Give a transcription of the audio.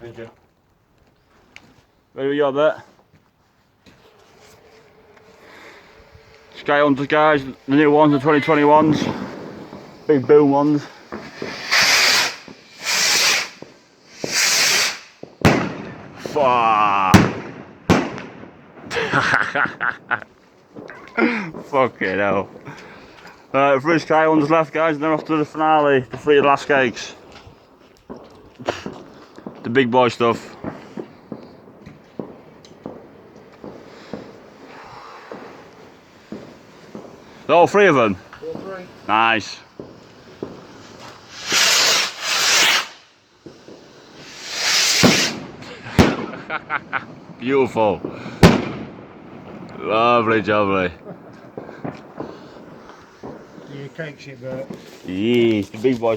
Thank you. Ready we go, bet. Skyhunters, guys, the new ones, the 2021s. Big boom ones. Fucking hell. Right, 3 Skyhunters left, guys, and then off to the finale, the 3 last cakes. The big boy stuff. All 3 of them? All 3. Nice. Beautiful. Lovely jubbly. Your cake shit, Bert. Yes, the big boy.